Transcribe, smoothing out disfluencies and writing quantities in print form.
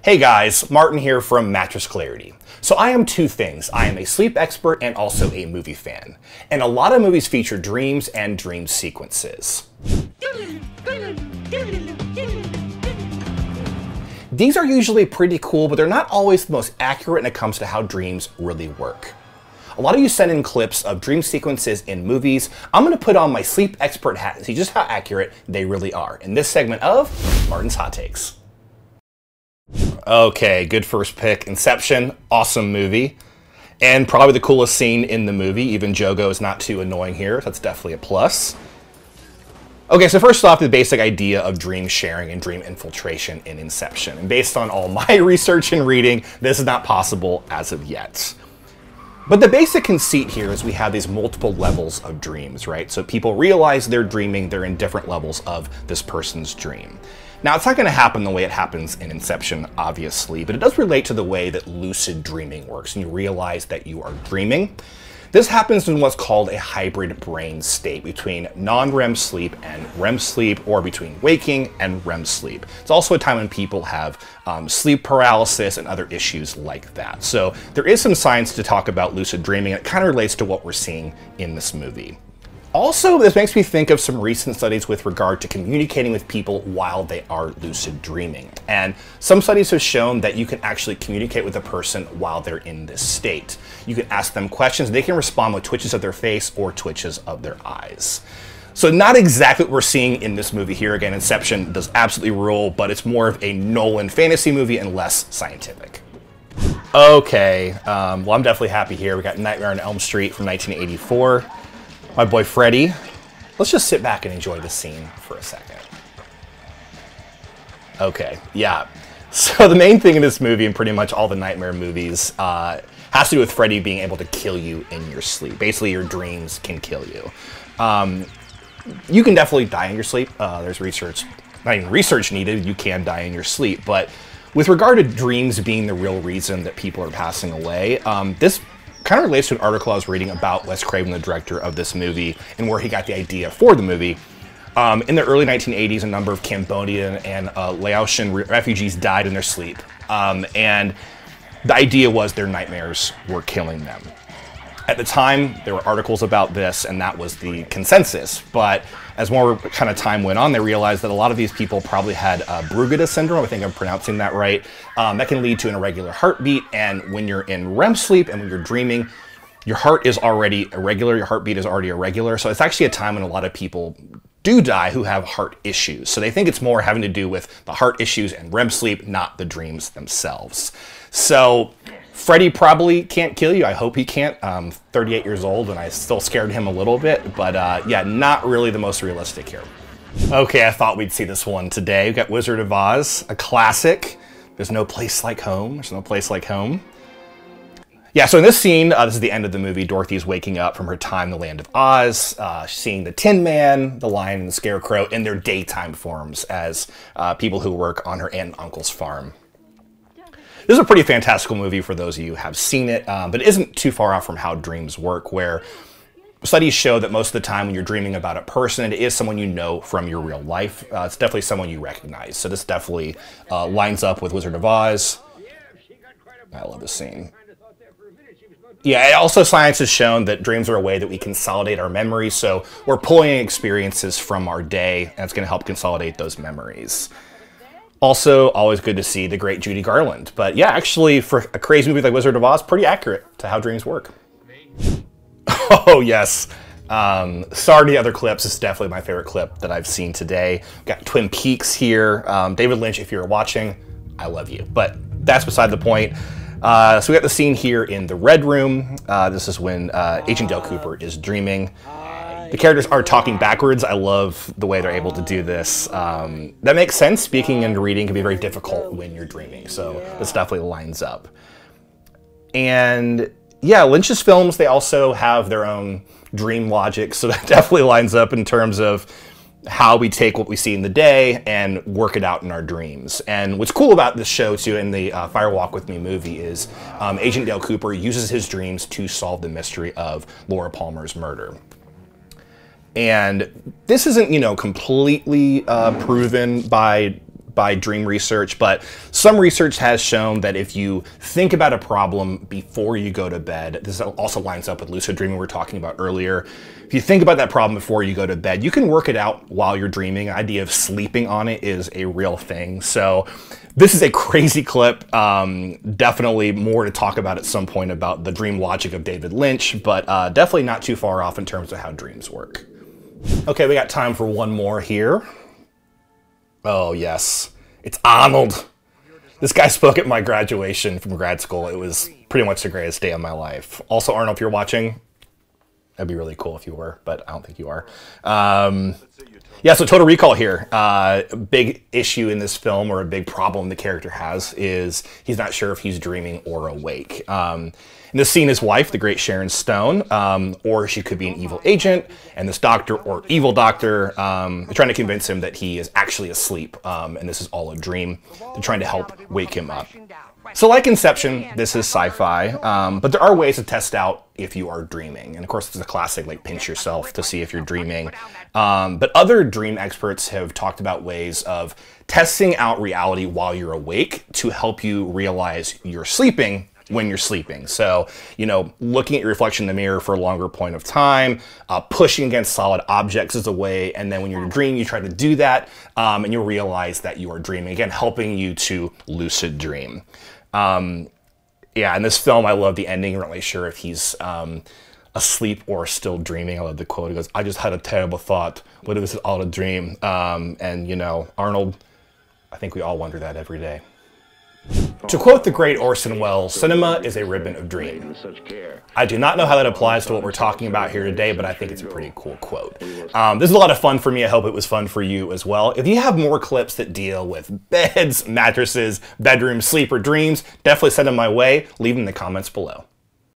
Hey guys, Martin here from Mattress Clarity. So I am two things. I am a sleep expert and also a movie fan. And a lot of movies feature dreams and dream sequences. These are usually pretty cool, but they're not always the most accurate when it comes to how dreams really work. A lot of you send in clips of dream sequences in movies. I'm going to put on my sleep expert hat and see just how accurate they really are in this segment of Martin's Hot Takes. Okay, good first pick. Inception, awesome movie. And probably the coolest scene in the movie. Even Jogo is not too annoying here. That's definitely a plus. Okay, so first off, the basic idea of dream sharing and dream infiltration in Inception. And based on all my research and reading, this is not possible as of yet. But the basic conceit here is we have these multiple levels of dreams, right? So people realize they're dreaming, they're in different levels of this person's dream. Now, it's not going to happen the way it happens in Inception, obviously, but it does relate to the way that lucid dreaming works, and you realize that you are dreaming. This happens in what's called a hybrid brain state between non-REM sleep and REM sleep, or between waking and REM sleep. It's also a time when people have sleep paralysis and other issues like that. So there is some science to talk about lucid dreaming, and it kind of relates to what we're seeing in this movie. Also, this makes me think of some recent studies with regard to communicating with people while they are lucid dreaming. And some studies have shown that you can actually communicate with a person while they're in this state. You can ask them questions, they can respond with twitches of their face or twitches of their eyes. So not exactly what we're seeing in this movie here. Again, Inception does absolutely rule, but it's more of a Nolan fantasy movie and less scientific. Okay, well, I'm definitely happy here. We got Nightmare on Elm Street from 1984. My boy Freddy. Let's just sit back and enjoy the scene for a second. Okay, yeah. So the main thing in this movie, and pretty much all the Nightmare movies, has to do with Freddy being able to kill you in your sleep. Basically, your dreams can kill you. You can definitely die in your sleep. There's research, not even research needed, you can die in your sleep. But with regard to dreams being the real reason that people are passing away, this kind of relates to an article I was reading about Wes Craven, the director of this movie, and where he got the idea for the movie. In the early 1980s, a number of Cambodian and Laotian refugees died in their sleep. And the idea was their nightmares were killing them. At the time, there were articles about this, and that was the consensus. But as more kind of time went on, they realized that a lot of these people probably had Brugada syndrome. I think I'm pronouncing that right. That can lead to an irregular heartbeat. And when you're in REM sleep and when you're dreaming, your heart is already irregular. Your heartbeat is already irregular. So it's actually a time when a lot of people do die who have heart issues. So they think it's more having to do with the heart issues and REM sleep, not the dreams themselves. So Freddy probably can't kill you. I hope he can't. 38 years old, and I still scared him a little bit. But yeah, not really the most realistic here. Okay, I thought we'd see this one today. We've got Wizard of Oz, a classic. There's no place like home. There's no place like home. Yeah, so in this scene, this is the end of the movie. Dorothy's waking up from her time in the Land of Oz, seeing the Tin Man, the Lion, and the Scarecrow in their daytime forms as people who work on her aunt and uncle's farm. This is a pretty fantastical movie for those of you who have seen it, but it isn't too far off from how dreams work, where studies show that most of the time when you're dreaming about a person, it is someone you know from your real life. It's definitely someone you recognize. So this definitely lines up with Wizard of Oz. I love this scene. Yeah, also science has shown that dreams are a way that we consolidate our memories. So we're pulling experiences from our day, and it's going to help consolidate those memories. Also, always good to see the great Judy Garland. But yeah, actually, for a crazy movie like Wizard of Oz, pretty accurate to how dreams work. Oh, yes. Sorry to the other clips. This is definitely my favorite clip that I've seen today. We've got Twin Peaks here. David Lynch, if you're watching, I love you. But that's beside the point. So we got the scene here in the Red Room. This is when Agent Dale Cooper is dreaming. The characters are talking backwards. I love the way they're able to do this. That makes sense. Speaking and reading can be very difficult when you're dreaming, so this definitely lines up. And yeah, Lynch's films, they also have their own dream logic, so that definitely lines up in terms of how we take what we see in the day and work it out in our dreams. And what's cool about this show, too, in the Fire Walk With Me movie is Agent Dale Cooper uses his dreams to solve the mystery of Laura Palmer's murder. And this isn't, you know, completely proven by by dream research, but some research has shown that if you think about a problem before you go to bed, this also lines up with lucid dreaming we were talking about earlier. If you think about that problem before you go to bed, you can work it out while you're dreaming. The idea of sleeping on it is a real thing. So this is a crazy clip. Definitely more to talk about at some point about the dream logic of David Lynch, but definitely not too far off in terms of how dreams work. Okay, we got time for one more here. Oh yes, it's Arnold. This guy spoke at my graduation from grad school. It was pretty much the greatest day of my life. Also, Arnold, if you're watching, that'd be really cool if you were, but I don't think you are. Yeah, so Total Recall here. A big issue in this film, or a big problem the character has, is he's not sure if he's dreaming or awake. In this scene, his wife, the great Sharon Stone, or she could be an evil agent, and this doctor or evil doctor, they're trying to convince him that he is actually asleep, and this is all a dream. They're trying to help wake him up. So like Inception, this is sci-fi, but there are ways to test out if you are dreaming. And of course, it's a classic, like pinch yourself to see if you're dreaming. But other dream experts have talked about ways of testing out reality while you're awake to help you realize you're sleeping when you're sleeping. So, you know, looking at your reflection in the mirror for a longer point of time, pushing against solid objects is a way, and then when you're dreaming, you try to do that, and you'll realize that you are dreaming. Again, helping you to lucid dream. Yeah, in this film, I love the ending. I'm not really sure if he's asleep or still dreaming. I love the quote. He goes, "I just had a terrible thought. What if this is all a dream?" And, you know, Arnold, I think we all wonder that every day. To quote the great Orson Welles, cinema is a ribbon of dream. I do not know how that applies to what we're talking about here today, but I think it's a pretty cool quote. This is a lot of fun for me. I hope it was fun for you as well. If you have more clips that deal with beds, mattresses, bedrooms, sleep, or dreams, definitely send them my way. Leave them in the comments below.